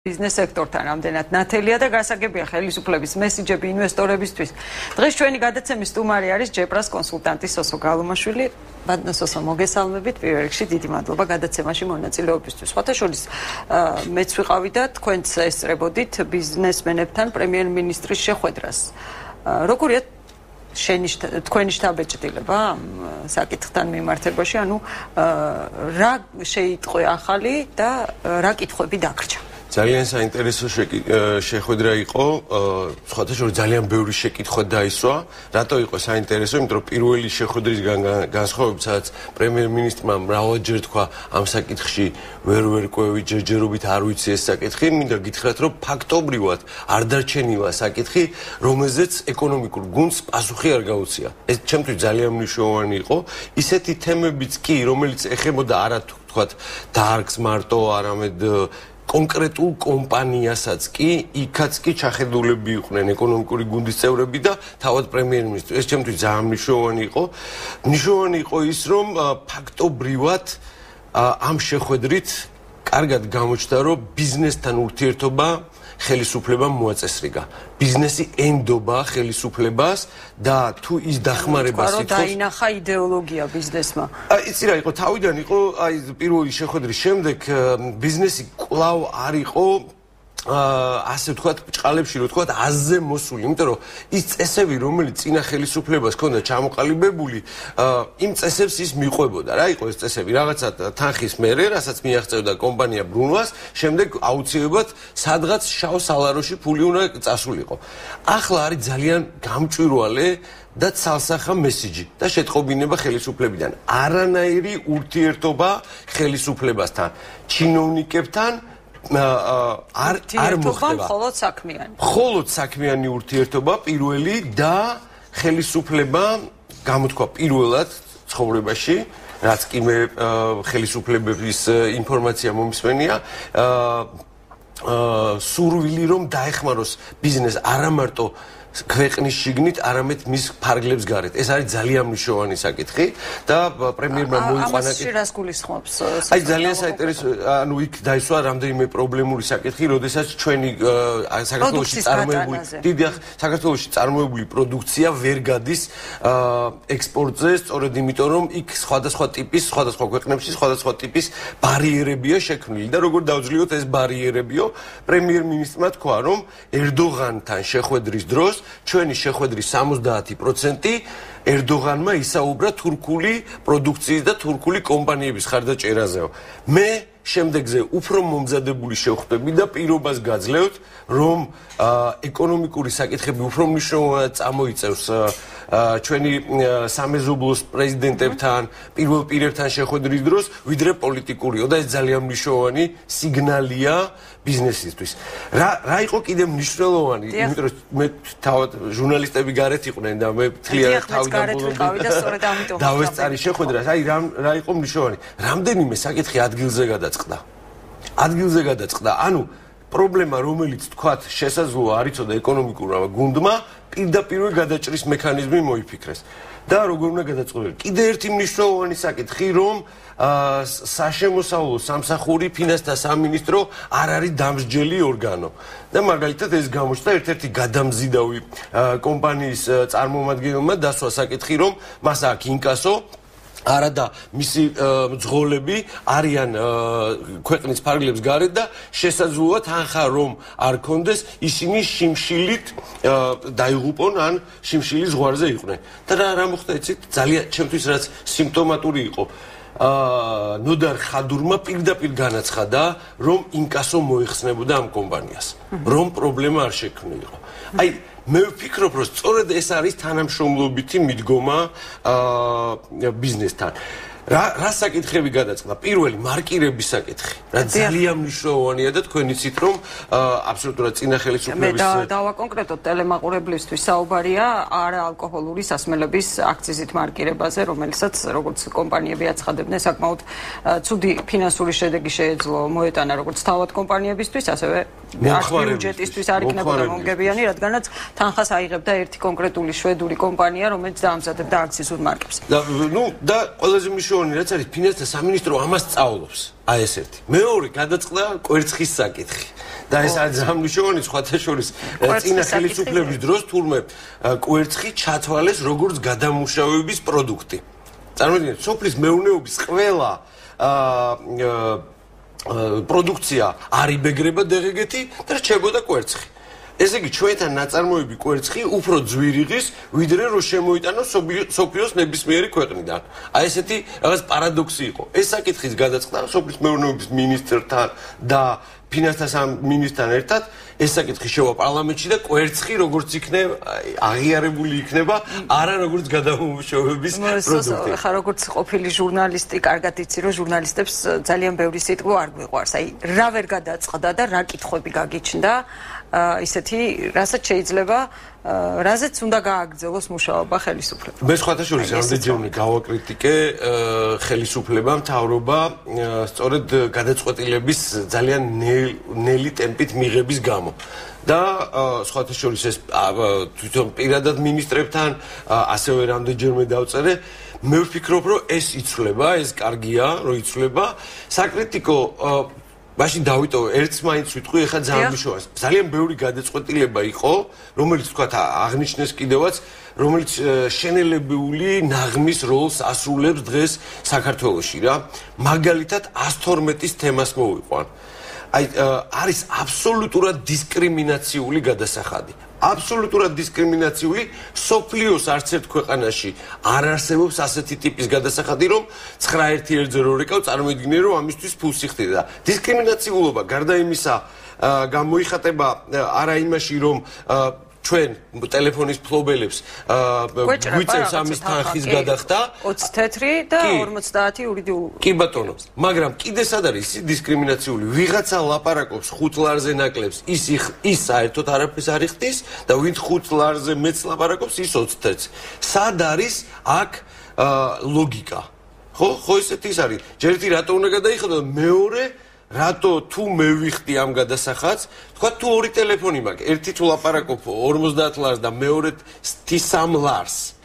Business sector-თან რამდენად ნათელია და გასაგებია ხელისუფლების მესიჯები ინვესტორებისთვის. დღეს ჩვენი გადაცემის სტუმარი არის ჯეპრას კონსულტანტი სოსო გალომაშვილი. ბატონო სოსო, მოგესალმებით. პირველ რიგში დიდი მადლობა გადაცემაში მონაწილეობისთვის. სხვათაშორის მეც ვიყავი და თქვენც ესწრებოდით ბიზნესმენებთან პრემიერ-მინისტრის შეხვედრას. როგორია თქვენი შთაბეჭდილება ამ საკითხთან მიმართებაში, ანუ რა შეიტყვე ახალი და რა კითხვები დაგრჩა? ძალიან საინტერესო შეხვედრა იყო, სხვათა შორის ძალიან ბევრი შეკითხვა დაისვა. რატო იყო საინტერესო? იმიტომ რომ პირველი შეხვედრის განსხვავებით, სადაც პრემიერ-მინისტრმა მრავალჯერ თქვა ამ საკითხში ვერ ყვევი, ჯერჯერობით არ ვიცი ეს საკითხი, მინდა გითხრათ, რომ ფაქტობრივად არ დარჩენილა საკითხი, რომელზეც ეკონომიკურ გუნდს პასუხი არ გაუწია. ეს ჩემთვის ძალიან მნიშვნელოვანი იყო. ისეთი თემებიც კი, რომელიც ეხებოდა არა თქვათ დარგს მარტო, არამედ კონკრეტულ კომპანიასაც კი, იქაც კი ჩახედულები იყვნენ ეკონომიკური გუნდის წევრები და თავად პრემიერ-მინისტრი. ეს ჩემთვის ძალიან მნიშვნელოვანი იყო. მნიშვნელოვანი იყო ის, რომ ფაქტობრივად ამ შეხვედრით კარგად გამოჩნდა, რომ ბიზნესთან ურთიერთობა ხელისუფლებამ მოაწესრიგა. ბიზნესი ენდობა ხელისუფლებას და თუ ის დახმარებას ითხოვს, დაინახა იდეოლოგია ბიზნესმა. იცი რა იყო, თავიდან იყო, პირველი შეხვედრის შემდეგ ბიზნესი კვლავ არ იყო ასე ვთქვათ, ბჭყალებში რო ვთქვათ, აზზე მოსული, იმიტომ რომ ის წესები, რომელიც წინა ხელისუფლებას ჰქონდა ჩამოყალიბებული, იმ წესებს ის მიყვებოდა. რა იყო ეს წესები? რაღაცა თანხის მერე, რასაც მიაღწევდა კომპანია ბრუნვას, შემდეგ აუცილებლად სადღაც შავ სალაროში ფული უნდა წასულიყო. ახლა არის ძალიან გამჭვირვალე და ცალსახა მესიჯი და შეტყობინება ხელისუფლებიდან. არანაირი ურთიერთობა ხელისუფლებასთან, ჩინოვნიკებთან არ მოხდება. მხოლოდ საქმიანი ურთიერთობა პირველი და ხელისუფლება გამოთქვა პირველად ცხოვრებაში, რაც კი მე ხელისუფლებების ინფორმაცია მომისმენია, სურვილი რომ დაეხმაროს ბიზნეს არა მარტო ქვეყნის შიგნით, არამედ მის ფარგლებს გარეთ. ეს არის ძალიან მნიშვნელოვანი საკითხი და პრემიერმა მოიყვანა ამაში რას გულისხმობს? აი ძალიან საინტერესო, ანუ იქ დაისვა რამდენიმე პრობლემური საკითხი, როდესაც ჩვენი საქართველოში წარმოებული პროდუქცია ვერ გადის ექსპორტზე, სწორედ იმიტომ რომ იქ სხვადასხვა ტიპის, სხვადასხვა ქვეყნებში სხვადასხვა ტიპის ბარიერებია შექმნილი და როგორ დავძლიოთ ეს ბარიერებიო, პრემიერ-მინისტრმა თქვა, რომ ერდოღანთან შეხვედრის დროს ჩვენი შეხვედრის 70% ერდოღანმა ისაუბრა თურქული პროდუქციის და თურქული კომპანიების ხარდაჭერაზეო. მე შემდეგზე უფრო მომზადებული შევხვდები და პირობას გაძლევთ, რომ ეკონომიკური საკითხები უფრო მნიშვნელოვნად წამოიწევს ჩვენი სამეზობლოს პრეზიდენტებთან, პირველ პირებთან შეხვედრის დროს, ვიდრე პოლიტიკურიო და ეს ძალიან მნიშვნელოვანი სიგნალია ბიზნესისთვის. რა იყო კიდევ მნიშვნელოვანი, იმიტომ რომ მე თავად ჟურნალისტები გარეთ იყვნენ და მე თლიანად თავიდან ბოლომდე დავესწარი შეხვედრას. აი რა იყო მნიშვნელოვანი? რამდენიმე საკითხი ადგილზე გადაწყდა. ანუ პრობლემა, რომელიც თქვათ შესაძლოა არ იცოდა ეკონომიკურმა გუნდმა, პირდაპირ გადაჭრის მექანიზმი მოიფიქრეს. და როგორ უნდა გადაწყობილიყო? კიდე ერთი მნიშვნელოვანი საკითხი, რომ საშემოსავლო სამსახური, ფინანსთა სამინისტრო არ არის დამსჯელი ორგანო. და მაგალითად ეს გამოჩნდა ერთ-ერთი გადამზიდავი კომპანიის წარმომადგენელმა დასვა საკითხი, რომ მას აქვს ინკასო არა და მისი მძღოლები არიან ქვეყნის ფარგლებს გარეთ და შესაძლოა თანხა რომ არ კონდეს, ისინი შიმშილით დაიღუპონ ან შიმშილის ზღვარზე იყვნენ. და რა მოხდა იცით? ძალიან ჩემთვის რაც სიმპტომატური იყო. ნოდარ ხადურმა პირდაპირ განაცხადა, რომ ინკასო მოიხსნებოდა ამ კომპანიას, რომ პრობლემა არ შექმნილიყო. აი მე ვფიქრობ, რომ სწორედ ეს არის თანამშრომლობითი მიდგომა ბიზნესთან. რა საკითხები გადაწყდა? პირველი, მარკირების საკითხი. რა ძალიან მნიშვნელოვანია და თქვენ იცით, რომ აბსოლუტურად წინა ხელისუფლების მე დავაკონკრეტოთ ტელემაყურებლისთვის საუბარია არაალკოჰოლური სასმელების აქციზით მარკირებაზე, რომელსაც როგორც კომპანიები აცხადებდნენ, საკმაოდ ცუდი ფინანსური შედეგი შეეძლო მოეტანა როგორც თავად კომპანიებისთვის, ასევე ბიუჯეტისთვის არ იქნებოდა მომგებიანი, რადგანაც თანხას აიღებდა ერთი კონკრეტული შვედური კომპანია, რომელიც დაამზადებდა აქციზურ მარკებს. და ყველაზე მნიშვნელოვანი რაც არის, ფინანსთა სამინისტრო ამას სწავლობს. აი ეს ერთი. მეორე გადაწყდა კვერცხის საკითხი. და ეს არის ძამნიშოვანი სხვათა შორის წინა ხელისუფლების დროს თურმე კვერცხი ჩათვალეს როგორც გადამუშავების პროდუქტი. წარმოიდგინეთ, სოფლის მეურნეობის ყველა პროდუქცია არიბეგრება დეგეგეთი და რჩებოდა კვერცხი. ესე იგი ჩვენთან ნაწარმოები კვერცხი უფრო ძვირიღის, ვიდრე რომ შემოიტანოს სოფიოს ნებისმიერი ქვეყნიდან. აი ესეთი რაღაც პარადოქსი იყო. ეს საკითხის გადაწყდა სოფლის მეურნეობის მინისტრთან და ფინანსთა მინისტრთან ერთად ეს საკითხი შევა პარლამენტში და კვერცხი როგორც იქნება აღიარებული იქნება, არა როგორც გადამუშავების პროდუქტი. ხა როგორც ყოფილი ჟურნალისტი, კარგად იცი რომ ჟურნალისტებს ძალიან ბევრი სიტყვა არ გვიყვარს. აი რა ვერ გადაწყდა და რა კითხვები გაგიჩნდა ისეთი, რასაც შეიძლება რაზეც უნდა გააგრძელოს მუშაობა ხელისუფლებამ. მე სხვათა შორის რამდენჯერმე გავაკრიტიკე ხელისუფლება, მთავრობა სწორედ გადაწყვეტილების ძალიან ნელი ტემპით მიღების გამო. და სხვათა შორის ეს თვითონ პირადად მინისტრებთან ასევე რამდენჯერმე დავწერე, მე ვფიქრობ, რომ ეს იცვლება, ეს კარგია, რომ იცვლება. საკრიტიკო მაშინ დავიტოვე ერთს მაინც ვიტყვი, ეხლა ძალიან მნიშვნელოვანს. ძალიან ბევრი გადაწყვეტილება იყო, რომელიც თქვა აღნიშნეს კიდევაც, რომელიც შენელებული ნაღმის როლს ასრულებს დღეს საქართველოში რა. მაგალითად 112-ის თემას მოვიყვან. აი არის აბსოლუტურად დისკრიმინაციული გადასახადი. აბსოლუტურად დისკრიმინაციული სოფლიოს არც ერთ ქვეყანაში არ არსებობს ასეთი ტიპის გადასახადი, რომ 9-1-0 რეკავ წარმოიდგინე, რომ ამისთვის ფულს იხდიდა და დისკრიმინაციულობა გარდა იმისა გამოიხატება არა იმაში, რომ ჩვენ ტელეფონის ფლობელებს გვიწევს ამის თანხის გადახდა 20 თეთრი და 50 იურიდიული. კი ბატონო, მაგრამ კიდე სად არის ის დისკრიმინაციული? ვიღაცა ლაპარაკობს 5 ლარზე ნაკლებს, ის საერთოდ არაფერს არ იხდის და ვინც 5 ლარზე მეც ლაპარაკობს, ის 20 თეთრს. სად არის აქ ლოგიკა? ხო ესეთი ის არის. ჯერ ერთი რატო უნდა გადაიხადო, მეორე რატო თუ მე ვიხდი ამ გადასახადს, თქვა თუ ორი ტელეფონი მაქვს, ერთი თუ ლაპარაკობ 50 ლარს და მეორე 3 ლარს.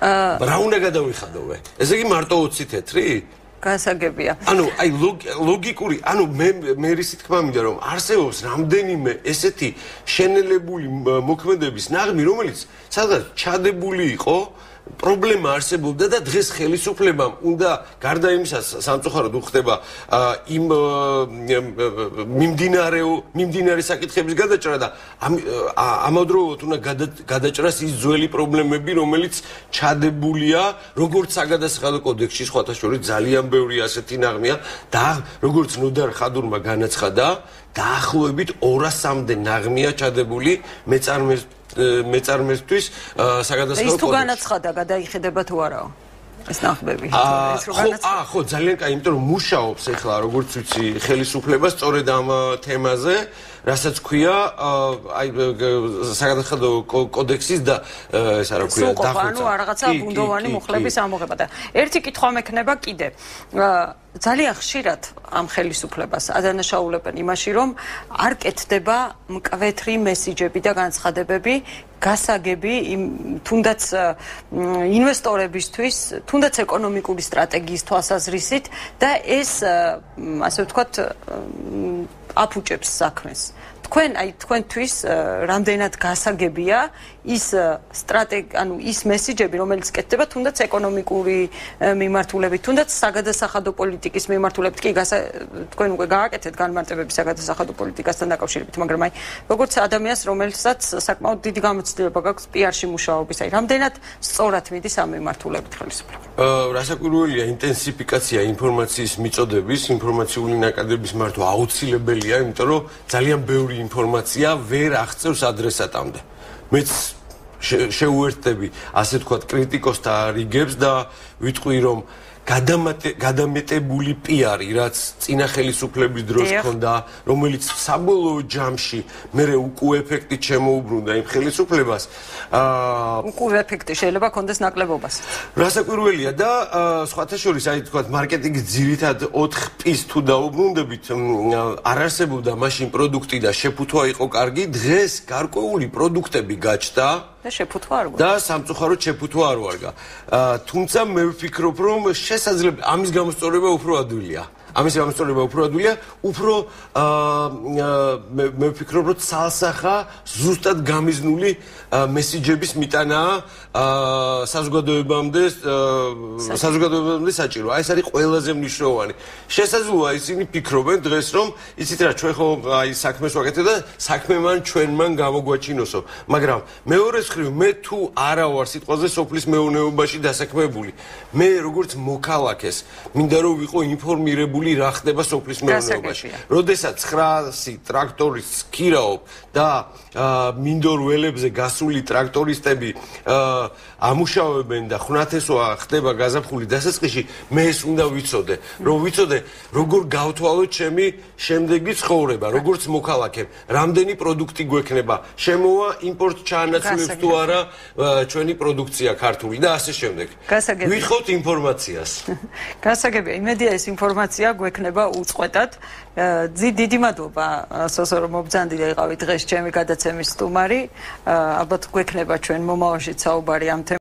რა უნდა გადავიხადოვე? ესე იგი მარტო 20 თეთრი? გასაგებია. ანუ აი ლოგიკური, ანუ მე რისი თქმა მინდა რომ არსებობს რამდენიმე ესეთი შენელებული მოქმედების ნაღმი, რომელიც სადღაც ჩადებული იყო, პრობლემა არსებობდა და დღეს ხელისუფლებამ უნდა გარდა იმისა სამწუხაროდ უხდება იმ მიმდინარე საკითხების გადაჭრა და ამავდროულად უნდა გადაჭრას ის ძველი პრობლემები, რომელიც ჩადებულია როგორც საგადასახადო კოდექსში, სხვათა შორის ძალიან ბევრი ასეთი ნაღმია და როგორც ნოდარ ხადურმა განაცხადა, დაახლოებით 200-მდე ნაღმია ჩადებული მეწარმესთვის საგადასახადო კოდექსში. ის თუ განაცხადა, გადაიხედება თუ არაო? ეს ნახბები. ხო, ძალიან კაი, იმიტომ რომ მუშაობს ახლა როგორც ვიცი ხელისუფლება სწორედ ამ თემაზე, რასაც ქვია აი საგადასახადო კოდექსის და ეს არა ქვია დახვეწა. ანუ რაღაცა ბუნდოვანი მუხლების ამოღება და ერთი კითხვა მექნება კიდე. ძალიან ხშირად ამ ხელისუფლებას ადანაშაულებენ იმაში, რომ არ კეთდება მკვეთრი მესიჯები და განცხადებები, გასაგები თუნდაც ინვესტორებისთვის, თუნდაც ეკონომიკური სტრატეგიის თვალსაზრისით და ეს ასე ვთქვათ აფუჭებს საქმეს. თქვენთვის რამდენად გასაგებია ის ანუ ის მესიჯები, რომელიც კეთდება თუნდაც ეკონომიკური მიმართულებით, თუნდაც საგადასახადო პოლიტიკის მიმართულებით. კი, თქვენ უკვე გააკეთეთ განმარტებები საგადასახადო პოლიტიკასთან დაკავშირებით, მაგრამ აი როგორც ადამიანს, რომელსაც საკმაოდ დიდი გამოცდილება გაქვს PR-ში მუშაობის, აი რამდენად სწორად მიდის ამ მიმართულებით ხელისუფლება? რასაკვირველია, ინტენსიფიკაცია ინფორმაციის მიწოდების, ინფორმაციული ნაკადების მართვა აუცილებელია, იმიტომ რომ ძალიან ბევრი ინფორმაცია ვერ აღწევს ადრესატამდე. მეც შეუერთდები ასე ვთქვათ კრიტიკოსთა რიგებს და ვიტყვი რომ გადამეტებული პიარი, რაც წინა ხელისუფლების დროს ჰქონდა, რომელიც საბოლოო ჯამში მერე უკუ ეფექტით შემოუბრუნდა იმ ხელისუფლებას. უკუ ეფექტი შეიძლება ჰქონდეს ნაკლებობას. რასაკვირველია და სხვათა შორის, აი თქვათ, მარკეტინგის ძირითად 4 პის თუ დაუბრუნდებით, არ არსებობდა მაშინ პროდუქტი და შეფუთვა იყო კარგი, დღეს გარკვეული პროდუქტები გაჩნდა და შეფუთვა არ და სამწუხაროდ შეფუთვა არ ვარგა. თუმცა მე ვფიქრობ, რომ შესაძლებელი ამის გამოსწორება უფრო ადვილია. ამის გამოსწორება უფრო ადვილია, უფრო მე ვფიქრობ, რომ ცალსახა ზუსტად გამიზნული მესიჯების მიტანაა საზოგადოებამდე საჭირო. აი ეს არის ყველაზე მნიშვნელოვანი. შესაძლოა ისინი ფიქრობენ დღეს, რომ იცით რა, ჩვენ ხო აი საქმეს ვაკეთებ და საქმე ჩვენმან გამოგვაჩინოსო. მაგრამ მეორეს მხრივ მე თუ არა ვარ სიტყვაზე სოფლის მეურნეობაში დასაქმებული, მე როგორც მოქალაქეს მინდა რომ ვიყო ინფორმირებული რა ხდება სოფლის მეურნეობაში. როდესაც 900 ტრაქტორის ქირაობ და მინდორ ველებზე გასული ტრაქტორისტები ამუშავებენ და ხუნათესვა ხდება გაზაფხული დასაწყისში, მე ეს უნდა ვიცოდე, რომ ვიცოდე როგორ გავთვალოთ ჩემი შემდეგი ცხოვრება, როგორც მოქალაქემ, რამდენი პროდუქტი გვექნება, შემოვა იმპორტ ჩაანაცვლებს თუ არა ჩვენი პროდუქცია ქართული და ასე შემდეგ. ვითხოვთ ინფორმაციას. გასაგებია, იმედია ეს ინფორმაცია გვექნება უწყვეტად. დიდი მადლობა სოსო რომ მობრძანდილი იყავით დღეს ჩემი გადაცემის სტუმარი. ალბათ გვექნება ჩვენ მომავალში საუბარი ამ